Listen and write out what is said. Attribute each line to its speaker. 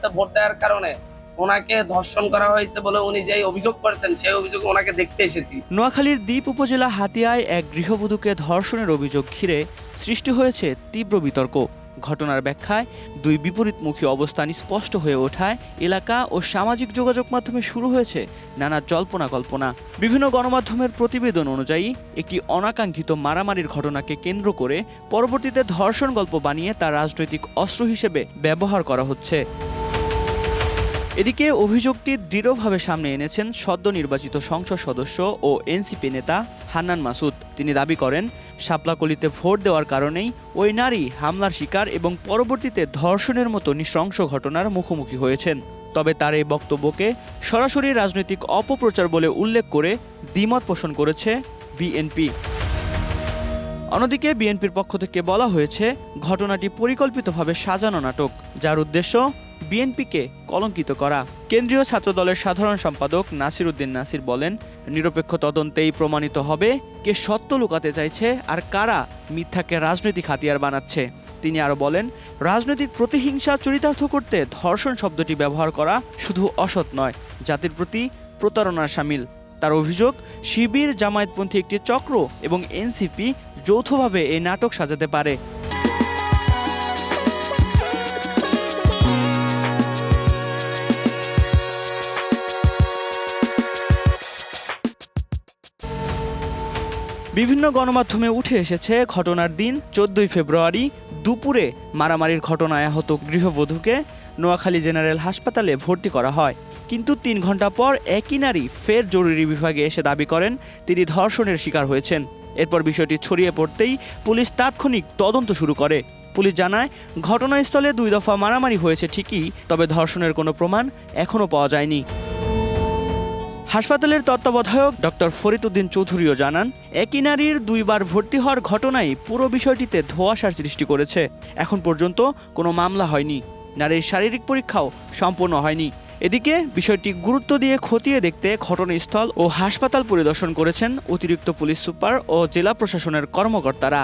Speaker 1: সাথে ভোট দেওয়ার কারণে ওনাকে ধর্ষণ করা হয়েছে বলে উনি যেই অভিযোগ করেছেন সেই অভিযোগে ওনাকে দেখতে এসেছি।
Speaker 2: নোয়াখালীর দ্বীপ উপজেলা হাতিয়ায় এক গৃহবধূকে ধর্ষণের অভিযোগ ঘিরে সৃষ্টি হয়েছে তীব্র বিতর্ক। ঘটনার ব্যাখ্যায় দুই বিপরীতমুখী অবস্থান স্পষ্ট হয়ে ওঠায় এলাকা ও সামাজিক যোগাযোগ মাধ্যমে শুরু হয়েছে নানা জল্পনা কল্পনা। বিভিন্ন গণমাধ্যমের প্রতিবেদন অনুযায়ী একটি অনাকাঙ্ক্ষিত মারামারির ঘটনাকে কেন্দ্র করে পরবর্তীতে ধর্ষণ গল্প বানিয়ে তা রাজনৈতিক অস্ত্র হিসেবে ব্যবহার করা হচ্ছে। এদিকে অভিযোগটি দৃঢ়ভাবে সামনে এনেছেন সদ্য নির্বাচিত সংসদ সদস্য ও এনসিপি নেতা হান্নান মাসুদ। তিনি দাবি করেন, শাপলাকলিতে ভোট দেওয়ার কারণেই ওই নারী হামলার শিকার এবং পরবর্তীতে ধর্ষণের মতো নৃশংস ঘটনার মুখোমুখি হয়েছেন। তবে তার এই বক্তব্যকে সরাসরি রাজনৈতিক অপপ্রচার বলে উল্লেখ করে দ্বিমত পোষণ করেছে বিএনপি। অন্যদিকে বিএনপির পক্ষ থেকে বলা হয়েছে, ঘটনাটি পরিকল্পিতভাবে সাজানো নাটক, যার উদ্দেশ্য বিএনপিকে কলঙ্কিত করা। কেন্দ্রীয় ছাত্রদলের সাধারণ সম্পাদক নাসির উদ্দিন নাসির বলেন, নিরপেক্ষ তদন্তেই প্রমাণিত হবে কে সত্য লুকাতে চাইছে আর কারা মিথ্যাকে রাজনৈতিক হাতিয়ার বানাচ্ছে। তিনি আরও বলেন, রাজনৈতিক প্রতিহিংসা চরিতার্থ করতে ধর্ষণ শব্দটি ব্যবহার করা শুধু অসৎ নয়, জাতির প্রতি প্রতারণার শামিল। তার অভিযোগ, শিবির, জামায়াতপন্থী একটি চক্র এবং এনসিপি যৌথভাবে এই নাটক সাজাতে পারে। বিভিন্ন গণমাধ্যমে উঠে এসেছে ঘটনার দিন 14 ফেব্রুয়ারি দুপুরে মারামারির ঘটনায় আহত গৃহবধূকে নোয়াখালী জেনারেল হাসপাতালে ভর্তি করা হয়। কিন্তু 3 ঘন্টা পর একই নারী ফের জরুরি বিভাগে এসে দাবি করেন তিনি ধর্ষণের শিকার হয়েছেন। এরপর বিষয়টি ছড়িয়ে পড়তেই পুলিশ তাৎক্ষণিক তদন্ত শুরু করে। পুলিশ জানায়, ঘটনাস্থলে 2 দফা মারামারি হয়েছে ঠিকই, তবে ধর্ষণের কোনো প্রমাণ এখনও পাওয়া যায়নি। হাসপাতালের তত্ত্বাবধায়ক ডক্টর ফরিদ উদ্দিন চৌধুরীও জানান, একই নারীর 2 বার ভর্তি হওয়ার ঘটনাই পুরো বিষয়টিতে ধোঁয়াশার সৃষ্টি করেছে। এখন পর্যন্ত কোনো মামলা হয়নি, নারীর শারীরিক পরীক্ষাও সম্পূর্ণ হয়নি। এদিকে বিষয়টি গুরুত্ব দিয়ে খতিয়ে দেখতে ঘটনাস্থল ও হাসপাতাল পরিদর্শন করেছেন অতিরিক্ত পুলিশ সুপার ও জেলা প্রশাসনের কর্মকর্তারা।